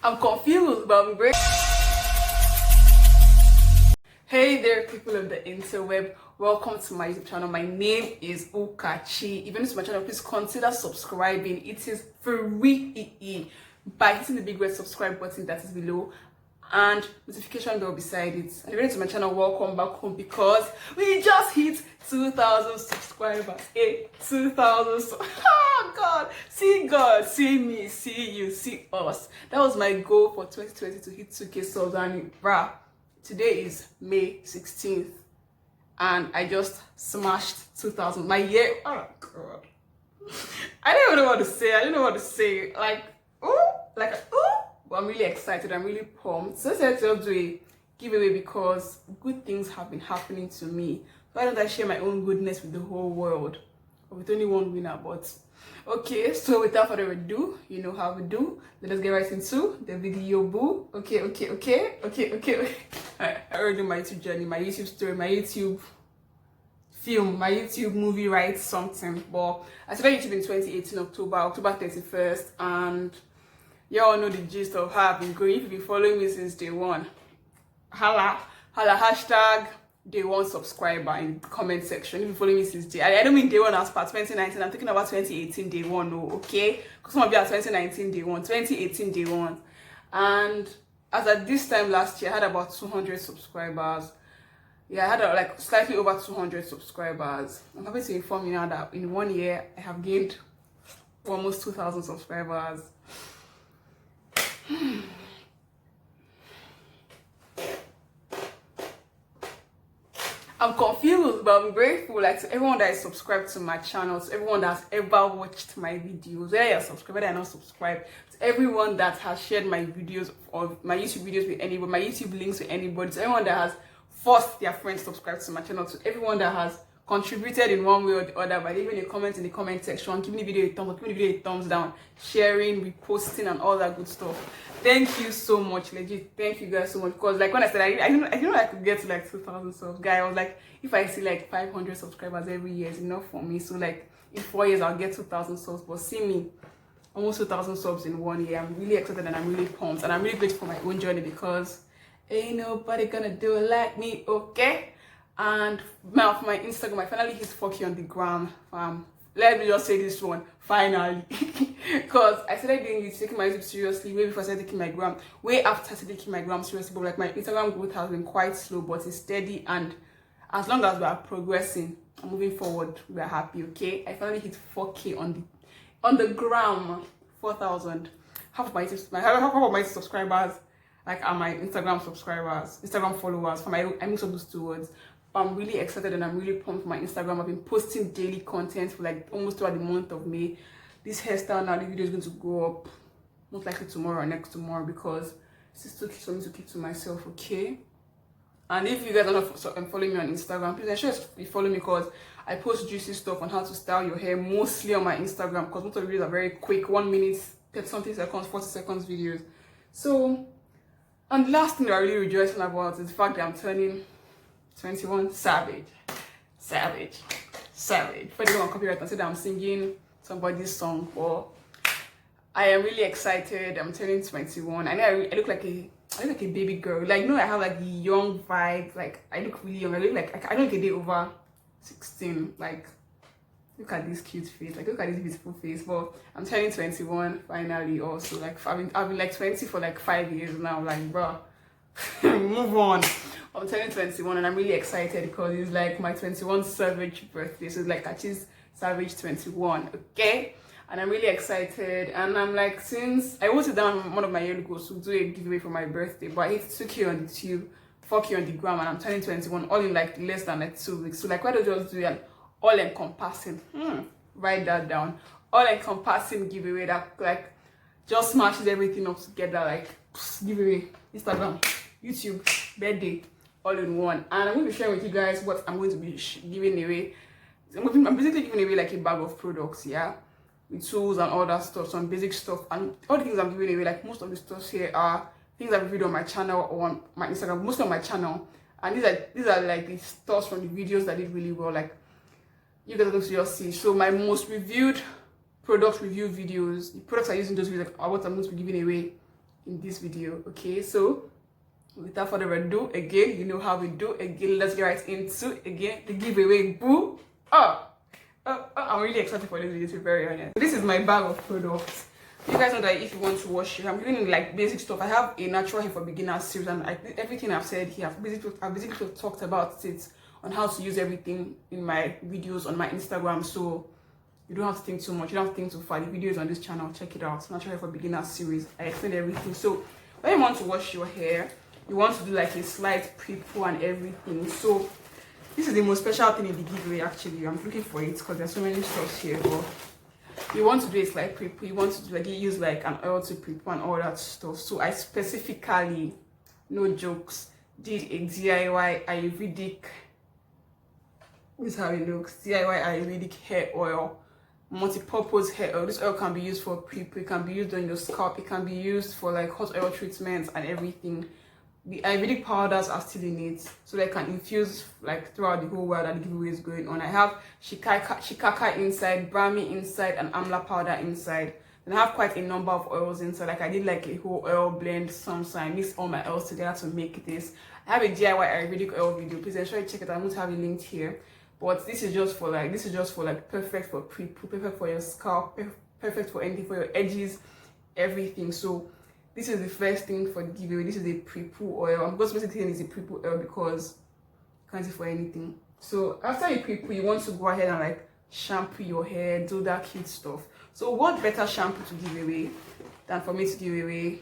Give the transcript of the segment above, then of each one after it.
I'm confused, but I'm great. Hey there, people of the interweb. Welcome to my YouTube channel. My name is Ukachi. If you're new to my channel, please consider subscribing. It is free by hitting the big red subscribe button that is below and notification bell beside it. And if you're new to my channel, welcome back home because we just hit 2,000 subscribers. 2,000. Oh God, see me, see you, see us. That was my goal for 2020 to hit 2K subs, and bruh, today is May 16th and I just smashed 2,000. My year, oh God. I don't even know what to say. But I'm really excited. I'm really pumped. So I said to do a giveaway because good things have been happening to me. Why don't I share my own goodness with the whole world? Or with only one winner, but okay, so without further ado, you know how we do. Let us get right into the video, boo. Okay. I already know my YouTube journey, my YouTube story, my YouTube film, my YouTube movie, right? Something. But I started YouTube in 2018, October 31st, and you all know the gist of how I've been going. If you've been following me since day one, holla, hashtag day one subscriber in the comment section. If you follow me since I don't mean day one as per 2019. I'm thinking about 2018 day one, no, okay? Because some of you are 2019 day one, 2018 day one. And as at this time last year, I had about 200 subscribers. Yeah, I had like slightly over 200 subscribers. I'm happy to inform you now that in 1 year, I have gained almost 2,000 subscribers. I'm confused, but I'm grateful, like, to everyone that is subscribed to my channel, to everyone that's ever watched my videos, whether you're subscribed, whether you're not subscribed, to everyone that has shared my videos or my YouTube videos with anybody, my YouTube links with anybody, to everyone that has forced their friends to subscribe to my channel, to everyone that has contributed in one way or the other by leaving a comment in the comment section, giving the video a thumbs up, giving the video a thumbs down, sharing, reposting, and all that good stuff. Thank you so much, legit. Thank you guys so much. Because like when I said I didn't know I could get to like 2,000 subs, guy. I was like, if I see like 500 subscribers every year is enough for me. So like in 4 years I'll get 2,000 subs. But see me, almost 2,000 subs in 1 year. I'm really excited and I'm really pumped and I'm really grateful for my own journey because ain't nobody gonna do it like me, okay? And now for my Instagram, I finally hit 4K on the gram. Let me just say this one, finally. Because I started doing it, taking my YouTube seriously way before I started taking my gram, way after I started taking my gram seriously. But like my Instagram growth has been quite slow, but it's steady. And as long as we are progressing and moving forward, we are happy, okay? I finally hit 4K on the gram, 4,000. Half of my subscribers like are my Instagram subscribers, Instagram followers. I mix up those two words. But I'm really excited and I'm really pumped for my Instagram. I've been posting daily content for like almost throughout the month of May. This hairstyle now, the video is going to go up most likely tomorrow or next tomorrow because this is too cute for me to keep to myself, okay? And if you guys are not following me on Instagram, please ensure you follow me because I post juicy stuff on how to style your hair mostly on my Instagram because most of the videos are very quick, 1 minute, 30 something seconds, 40 seconds videos. So, and the last thing that I'm really rejoicing about is the fact that I'm turning 21. Savage. For the one copyright and say that I'm singing somebody's song, but I am really excited. I'm turning 21. I know I look like a baby girl. Like, no, I have like the young vibe. Like, I look really young. I look like I don't get it over 16. Like, look at this cute face. Like, look at this beautiful face. But I'm turning 21 finally. Also, like, I've been like 20 for like 5 years now. Like, bro, move on. I'm turning 21 and I'm really excited because it's like my 21 Savage birthday. So it's like Kachi's Savage 21, okay? And I'm really excited. And I'm like, since I wrote it down one of my yearly goals to do a giveaway for my birthday, but I hit 2K on the tube, 4K on the gram, and I'm turning 21 all in like less than like 2 weeks. So like, why don't you just do an all-encompassing, write that down, all-encompassing giveaway that like just smashes everything up together, like giveaway, Instagram, YouTube, birthday, all in one. And I'm going to be sharing with you guys what I'm going to be giving away. I'm basically giving away like a bag of products, yeah, with tools and all that stuff, some basic stuff, and all the things I'm giving away. Like most of the stuff here are things I've reviewed on my channel or on my Instagram, mostly on my channel. And these are like the stuff from the videos that did really well. Like you guys are going to just see. So my most reviewed product review videos, the products I use in those videos are what I'm going to be giving away in this video. Okay, so without further ado, again, you know how we do. Again, let's get right into again the giveaway. Boo! I'm really excited for this video, to be very honest. This is my bag of products. You guys know that if you want to wash it, I'm doing like basic stuff. I have a natural hair for beginners series, and everything I've said here, I've basically talked about it on how to use everything in my videos on my Instagram. So you don't have to think too much. You don't have to think too far. The videos on this channel, check it out. Natural hair for beginners series. I explained everything. So when you want to wash your hair, you want to do like a slight pre-poo and everything. So this is the most special thing in the giveaway. Actually, I'm looking for it because there's so many stuff here. But you want to do a slight pre-poo. You want to do, like, use like an oil to pre-poo and all that stuff. So I specifically, no jokes, did a DIY Ayurvedic. This is how it looks. DIY Ayurvedic hair oil, multi-purpose hair oil. This oil can be used for pre-poo. It can be used on your scalp. It can be used for like hot oil treatments and everything. The Ayurvedic powders are still in it, so they can infuse like throughout the whole world that the giveaway is going on. I have shikaka inside, brahmi inside, and amla powder inside. And I have quite a number of oils inside. Like I did like a whole oil blend, so I mixed all my oils together to make this. I have a DIY Ayurvedic oil video. Please ensure you check it out. I'm going to have it linked here. But this is just for like perfect for pre-poo, perfect for your scalp, perfect for anything, for your edges, everything. So this is the first thing for the giveaway. This is a pre-poo oil. I'm just basically saying it's a pre-poo oil because you can't use it for anything. So after you pre-poo, you want to go ahead and like shampoo your hair, do that cute stuff. So what better shampoo to give away than for me to give away?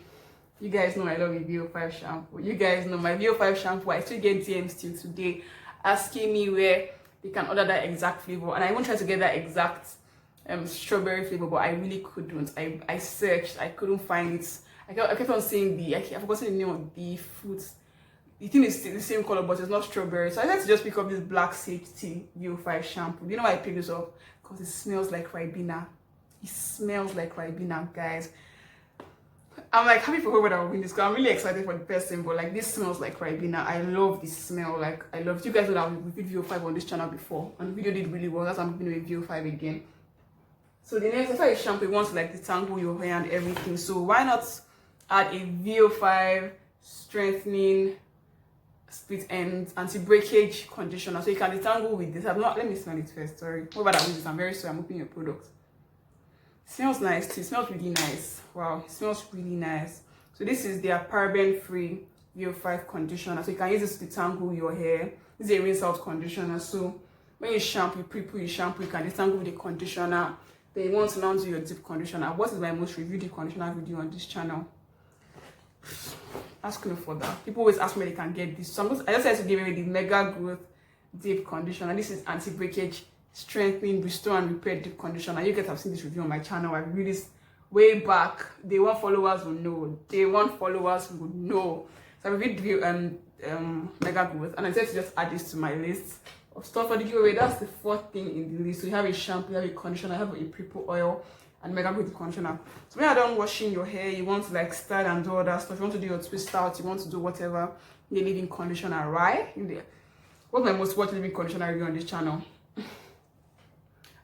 You guys know I love a VO5 shampoo. You guys know my VO5 shampoo. I still get DMs till today asking me where they can order that exact flavor, and I even tried to get that exact strawberry flavor, but I really couldn't. I searched, I couldn't find it. I kept on saying I've forgotten the name of the fruit. The thing is the same color, but it's not strawberry. So I had to just pick up this black sage tea VO5 shampoo. You know why I picked this up? Because it smells like Ribena. It smells like Ribena, guys. I'm like happy for whoever that will win this because I'm really excited for the person, but like this smells like Ribena. I love this smell. Like I love it. You guys know that we did VO5 on this channel before, and the video did really well. That's why I'm doing VO5 again. So the next, after you shampoo, you want to like detangle your hair and everything. So why not add a VO5 strengthening split end anti-breakage conditioner, so you can detangle with this. Let me smell it first. Sorry, whoever that wins, I'm very sorry. I'm opening your product. It smells nice too. It smells really nice. Wow, it smells really nice. So this is their paraben-free VO5 conditioner. So you can use this to detangle your hair. This is a rinse-out conditioner. So when you shampoo, you pre-poo, you shampoo, you can detangle with the conditioner. Then you want to now do your deep conditioner. What is my most reviewed deep conditioner video on this channel? Ask me for that. People always ask me where they can get this. So I just had to give away the Mega Growth Deep Conditioner. This is anti-breakage, strengthening, restore, and repair deep conditioner. You guys have seen this review on my channel. I reviewed this way back. Day one followers will know. Day one followers would know. So I reviewed Mega Growth, and I said to just add this to my list of stuff for the giveaway. That's the fourth thing in the list. So you have a shampoo, you have a conditioner, you have a pre-poo oil, and Mega Growth conditioner. So when you're done washing your hair, you want to like style and do all that stuff. You want to do your twist out, you want to do whatever. The leave-in conditioner, right? What's my most watched leave-in conditioner review on this channel?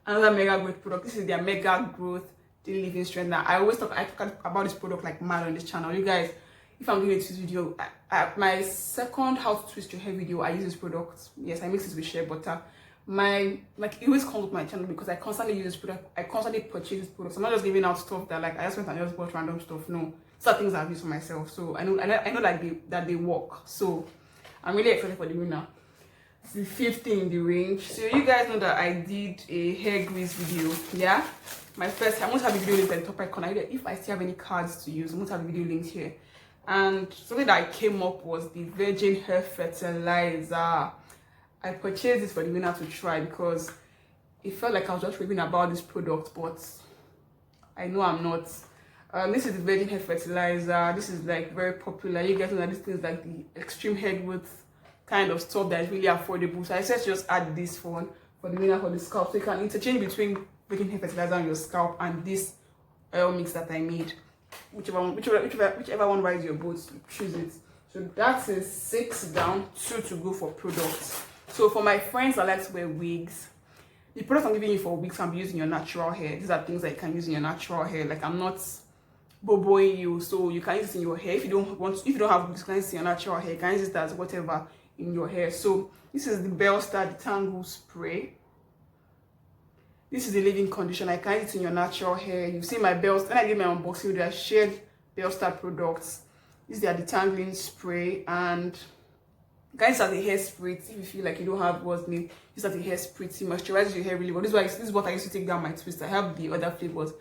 Another Mega Growth product. This is their Mega Growth Daily Leave-In Strengthener. I talk about this product like mad on this channel. You guys, if I'm doing a twist video, my second how to twist your hair video, I use this product. Yes, I mix it with shea butter. It always comes with my channel because I constantly use this product. I constantly purchase this product. So I'm not just giving out stuff that like I just went and just bought random stuff. No, these are things I've used for myself. So I know like that they work. So I'm really excited for the winner. It's the fifth thing in the range. So you guys know that I did a hair grease video. Yeah, my first. I must have a video link at the top right corner. If I still have any cards to use, I must have a video link here. And something that I came up was the virgin hair fertilizer. I purchased this for the winner to try because it felt like I was just reading about this product, but I know I'm not. This is the virgin hair fertilizer. This is like very popular. You guys know that this thing is like the extreme hair growth kind of stuff that is really affordable. So I said just add this one for the winner for the scalp. So you can interchange between virgin hair fertilizer on your scalp and this oil mix that I made. Whichever one rides your boat, choose it. So that is 6 down, 2 to go for products. So for my friends that like to wear wigs, the products I'm giving you for wigs can be used in your natural hair. These are things that you can use in your natural hair. Like I'm not boboing you, so you can use it in your hair. If you don't want, if you don't have, you can use it in your natural hair. You can use it as whatever in your hair. So this is the Bellstar Detangle Spray. This is the leave-in conditioner. I can use it in your natural hair. You've seen my Bellstar. When I did my unboxing video, I shared Bellstar products. This is their detangling spray, and guys, as a hairspray, if you feel like you don't have what's name, use as a hairspray to moisturize your hair really well. This is what I used to take down my twist. I have the other flavors.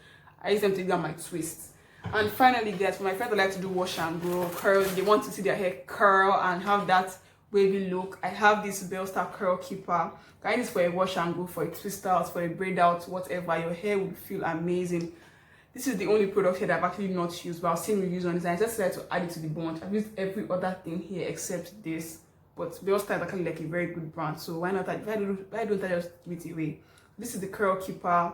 I use them to take down my twists. And finally, guys, for my friends that like to do wash and grow, curl, they want to see their hair curl and have that wavy look, I have this Bellstar Curl Keeper. Guys, this is for a wash and grow, for a twist out, for a braid out, whatever. Your hair will feel amazing. This is the only product here that I've actually not used, but I've seen reviews on this. I just decided to add it to the bunch. I've used every other thing here except this. But Bellstar is actually like a very good brand, so why not? Why don't I just give it away? This is the Curl Keeper,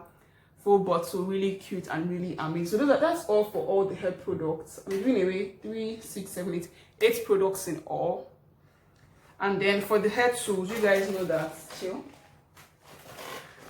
full bottle, really cute and really amazing. So that's all for all the hair products. I'm giving away 3, 6, 7, 8 products in all. And then for the hair tools, you guys know that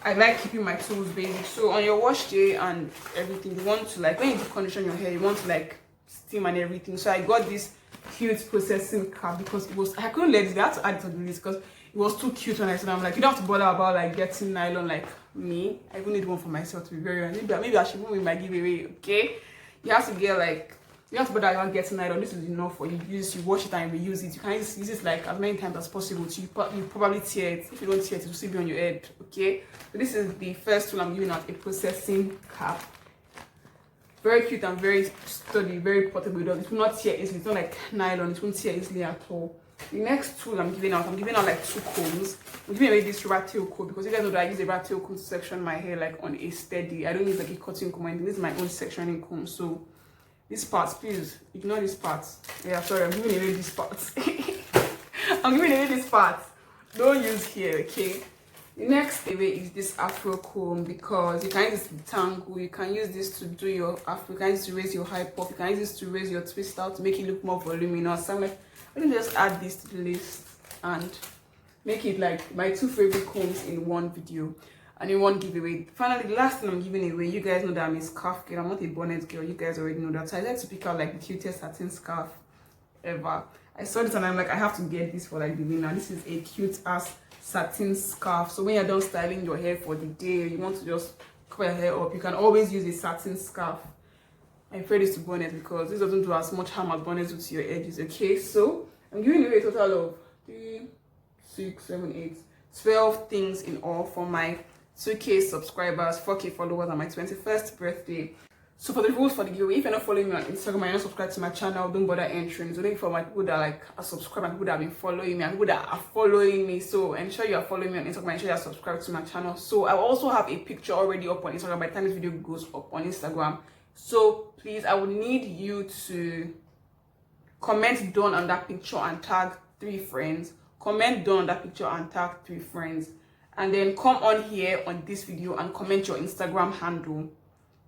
I like keeping my tools basic. So on your wash day and everything, you want to, like, when you do condition your hair, you want to like steam and everything. So I got this cute processing cap because it was, I couldn't let it, I had to add it to the list because it was too cute when I said, I'm like, you don't have to bother about like getting nylon like me. I even need one for myself, to be very honest. Maybe I should even win my giveaway. Okay, you have to get like, you have to bother about getting nylon. This is enough for you. You wash it and reuse it. You can use it like as many times as possible. So you probably tear it. If you don't tear it, it will still be on your head. Okay, so this is the first tool I'm giving out, a processing cap. Very cute and very sturdy, very portable. It will not tear easily. It's not like nylon. It won't tear easily at all. The next tool I'm giving out like 2 combs. I'm giving away this rat tail comb because you guys know that I use a rat tail comb to section my hair like on a steady. I don't use like a cutting comb or anything. This is my own sectioning comb. So this part, please ignore this part. Yeah, sorry, I'm giving away this part. I'm giving away this part. Don't use here, okay? The next away is this Afro comb because you can use this to tangle, you can use this to do your Afro, you can use this to raise your high puff, you can use this to raise your twist out to make it look more voluminous. So I'm like, let me just add this to the list and make it like my 2 favorite combs in one video and in one giveaway. Finally, the last thing I'm giving away, you guys know that I'm a scarf girl, I'm not a bonnet girl, you guys already know that. So I like to pick out like the cutest satin scarf ever. I saw this and I'm like, I have to get this for like the winner. This is a cute ass satin scarf. So when you're done styling your hair for the day, you want to just cover your hair up, you can always use a satin scarf. I prefer this to bonnet because this doesn't do as much harm as bonnet do to your edges. Okay, so I'm giving away a total of 3, 6, 7, 8, 12 things in all for my 2K subscribers, 4K followers on my 21st birthday. So for the rules for the giveaway, if you're not following me on Instagram and you're not subscribed to my channel, don't bother entering. It's only for my people that like are subscribed and people that have been following me and people that are following me. So ensure you are following me on Instagram and ensure you are subscribed to my channel. So I will also have a picture already up on Instagram by the time this video goes up on Instagram. So please, I would need you to comment done on that picture and tag 3 friends. Comment done on that picture and tag 3 friends. And then come on here on this video and comment your Instagram handle.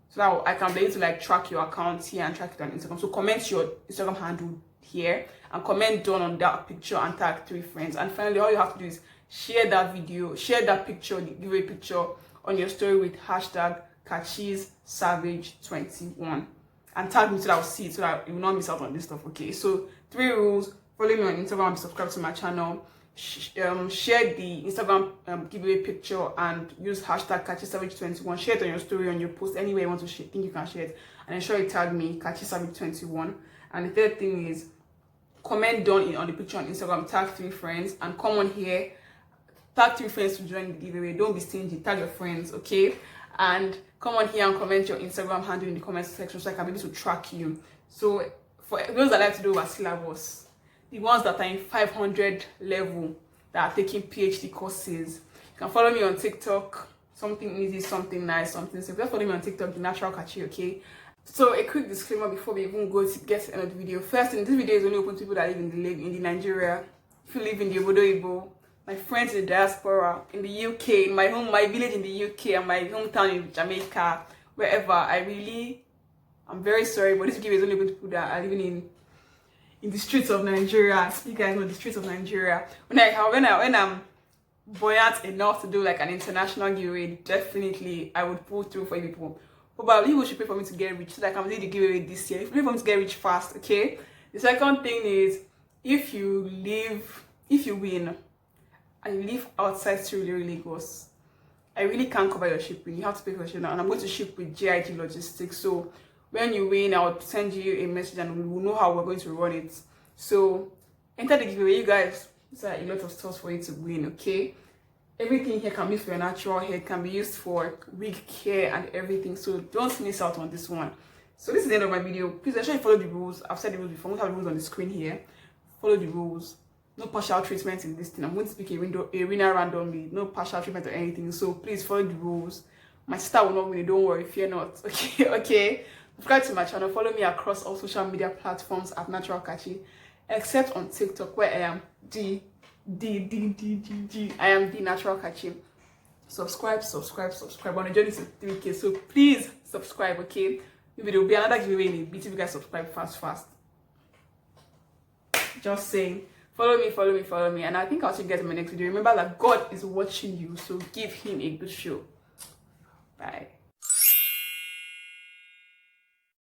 So that I can be able to like track your account here and track it on Instagram. So comment your Instagram handle here and comment done on that picture and tag 3 friends. And finally, all you have to do is share that video, share that picture, the giveaway picture on your story with hashtag #KachizSavage21 and tag me so that I'll see it so that you will not miss out on this stuff. Okay, so 3 rules: follow me on Instagram, subscribe to my channel, share the Instagram giveaway picture and use hashtag #KachizSavage21. Share it on your story, on your post, anywhere you want to share, think you can share it, and ensure you tag me KachizSavage21. And the third thing is comment done on the picture on Instagram, tag 3 friends, and come on here, tag 3 friends to join the giveaway. Don't be stingy, tag your friends, okay? And come on here and comment your Instagram handle in the comment section so I can be able to track you. So for those that like to do over syllabus, the ones that are in 500 level that are taking PhD courses, you can follow me on TikTok. Something easy, something nice, something simple. Just follow me on TikTok, the Natural Kachi, okay? So a quick disclaimer before we even go to get to the end of the video. First, this video is only open to people that live in the Nigeria. If you live in the Obodo Igbo, my friends in the diaspora, in the UK, in my village in the UK, and my hometown in Jamaica, wherever, I'm very sorry, but this video is only open to people that are living in the streets of Nigeria. You guys know the streets of Nigeria. When I'm buoyant enough to do like an international giveaway, definitely I would pull through for you people. Probably you should pay for me to get rich so that I can do the giveaway this year. If you pay for me to get rich fast, okay? The second thing is, if you win and you live outside Surulere, Lagos, I really can't cover your shipping. You have to pay for your shipping, and I'm going to ship with GIG Logistics. So when you win, I'll send you a message and we will know how we're going to run it. So enter the giveaway, you guys. These are a lot of stuff for you to win, okay? Everything here can be for your natural hair, can be used for wig care and everything. So don't miss out on this one. So this is the end of my video. Please ensure you follow the rules. I've said the rules before. I'm going to have the rules on the screen here. Follow the rules. No partial treatment in this thing. I'm going to pick a winner randomly. No partial treatment or anything. So please follow the rules. My sister will not win. Don't worry, fear not. Okay, okay. Subscribe to my channel. Follow me across all social media platforms at Natural Kachi, except on TikTok where I am I am the Natural Kachi. Subscribe on the journey to 3K. So please subscribe, okay? Maybe there will be another giveaway in a bit if you guys subscribe fast. Just saying. Follow me, and I think I'll see you guys in my next video. Remember that God is watching you, so give him a good show. Bye.